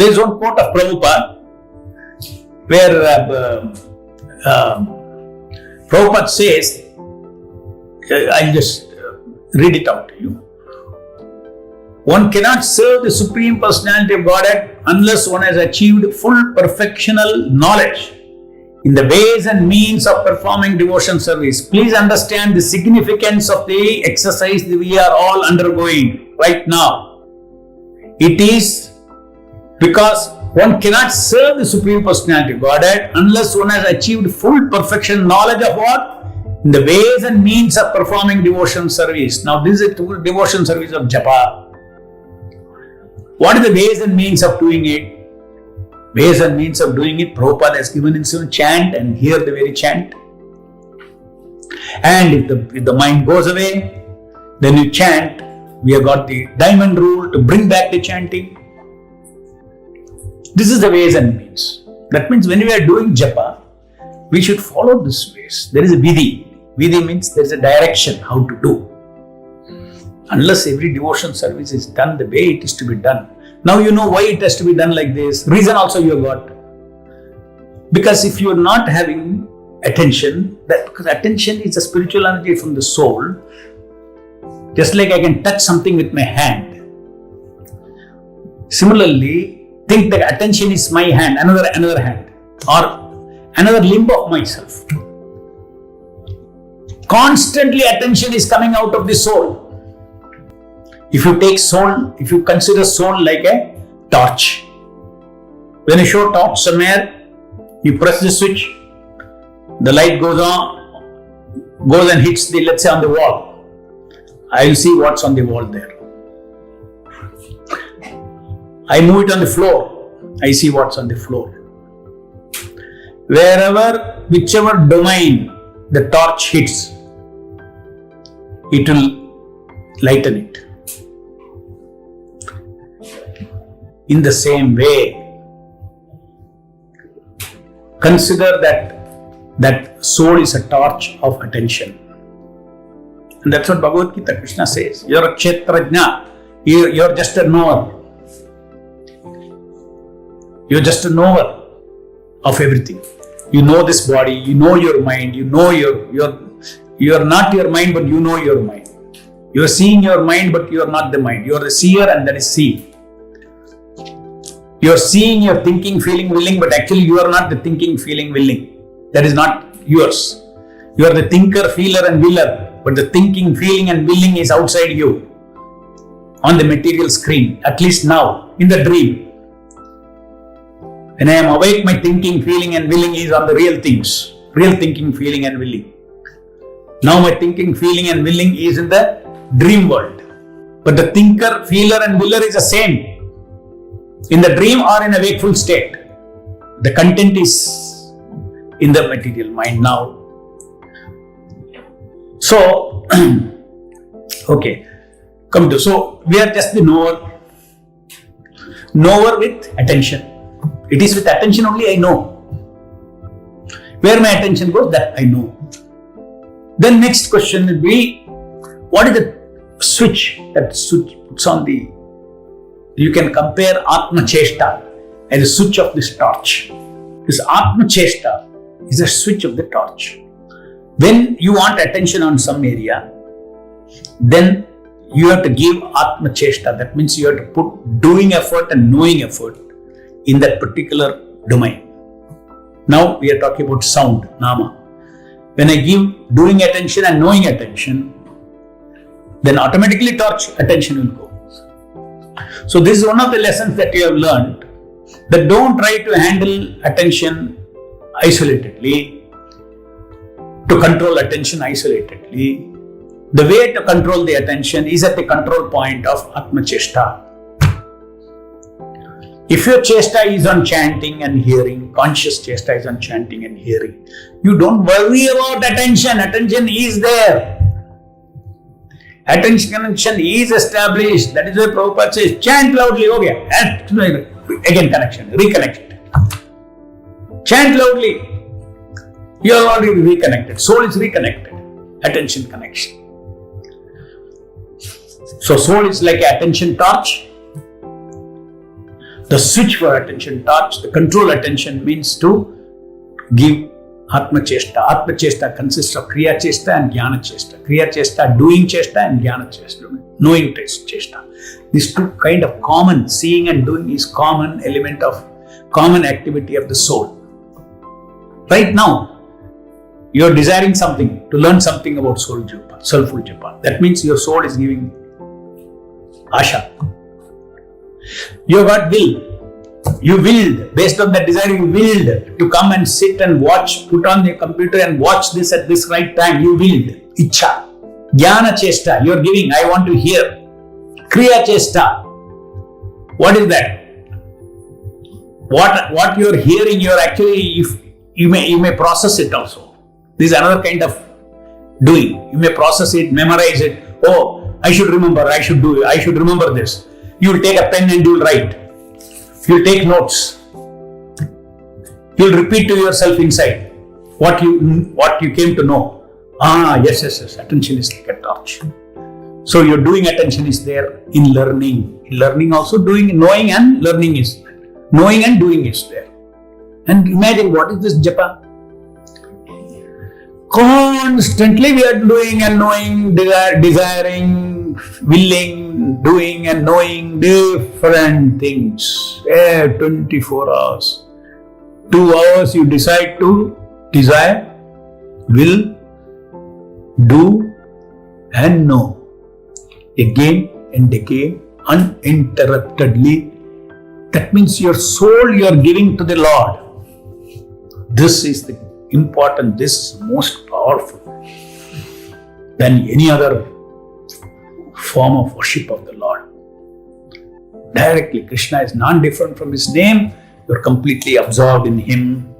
There is one quote of Prabhupada where Prabhupada says, I'll just read it out to you. One cannot serve the Supreme Personality of Godhead unless one has achieved full perfectional knowledge in the ways and means of performing devotion service. Please understand the significance of the exercise that we are all undergoing right now. It is because one cannot serve the Supreme Personality of Godhead unless one has achieved full perfection knowledge of what? In the ways and means of performing devotion service. Now this is a devotion service of japa. What are the ways and means of doing it? Ways and means of doing it, Prabhupada has given in some chant, and hear the very chant. And if the mind goes away, then you chant. We have got the diamond rule to bring back the chanting. This is the ways and means. That means when we are doing japa, we should follow this ways. There is a vidhi. Vidhi means there is a direction how to do. Unless every devotion service is done the way it is to be done. Now you know why it has to be done like this. Reason also you have got. Because if you are not having attention, because attention is a spiritual energy from the soul. Just like I can touch something with my hand. Similarly, think that attention is my hand, another hand, or another limb of myself. Constantly attention is coming out of the soul. If you take soul, if you consider soul like a torch. When you show torch somewhere, you press the switch, the light goes and hits the, let's say, on the wall. I will see what's on the wall there. I move it on the floor, I see what's on the floor. Whichever domain the torch hits, it will lighten it. In the same way, consider that soul is a torch of attention. And that's what Bhagavad Gita, Krishna says. You're a kshetrajna. You're just a knower. You're just a knower of everything. You know this body, you know your mind, you know you're not your mind, but you know your mind. You're seeing your mind, but you're not the mind. You're the seer and that is seen. You're seeing your thinking, feeling, willing, but actually you are not the thinking, feeling, willing. That is not yours. You are the thinker, feeler and willer, but the thinking, feeling and willing is outside you on the material screen, at least now, in the dream. When I am awake, my thinking, feeling and willing is on the real things, real thinking, feeling and willing. Now my thinking, feeling and willing is in the dream world. But the thinker, feeler and willer is the same. In the dream or in a wakeful state, the content is in the material mind now. So, okay, so we are just the knower with attention. It is with attention only I know. Where my attention goes, that I know. Then next question will be, what is the switch that switch puts on the... You can compare Atma Cheshta as a switch of this torch. This Atma Cheshta is a switch of the torch. When you want attention on some area, then you have to give Atma Cheshta. That means you have to put doing effort and knowing effort in that particular domain. Now we are talking about sound, Nama. When I give doing attention and knowing attention, then automatically torch attention will go. So this is one of the lessons that you have learned, that don't try to handle attention isolatedly, to control attention isolatedly. The way to control the attention is at the control point of Atma Cheshta. If your Cheshta is on chanting and hearing, conscious Cheshta is on chanting and hearing, you don't worry about attention. Attention is there. Attention connection is established. That is why Prabhupada says, chant loudly, okay. Again connection, reconnect it. Chant loudly. You are already reconnected. Soul is reconnected. Attention connection. So soul is like an attention torch. The switch for attention, touch, the control attention means to give Atma Chesta. Atma Chesta consists of Kriya Chesta and Jnana Chesta. Kriya Chesta, doing Chesta, and Jnana Chesta, knowing Chesta. These two kind of common, seeing and doing is common element of common activity of the soul. Right now, you are desiring something, to learn something about Soul Japa, Soulful Japa. That means your soul is giving Asha. You have got will. You willed, based on that desire, you willed to come and sit and watch, put on the computer and watch this at this right time. You willed. Ichha. Jnana Chesta, you are giving, I want to hear. Kriya Chesta. What is that? What you are hearing, you are actually, if you may process it also. This is another kind of doing. You may process it, memorize it. Oh, I should remember, I should do it, I should remember this. You will take a pen and you will write. You will take notes. You will repeat to yourself inside what you came to know. Yes. Attention is like a torch. So your doing attention is there in learning. In learning also doing, knowing and learning is there. Knowing and doing is there. And imagine what is this japa? Constantly we are doing and knowing, desiring, willing, doing and knowing different things. 24 hours. 2 hours you decide to desire, will, do and know. Again and again, uninterruptedly. That means your soul you are giving to the Lord. This is the important, this is most powerful than any other form of worship of the Lord. Directly, Krishna is non-different from his name. You are completely absorbed in him.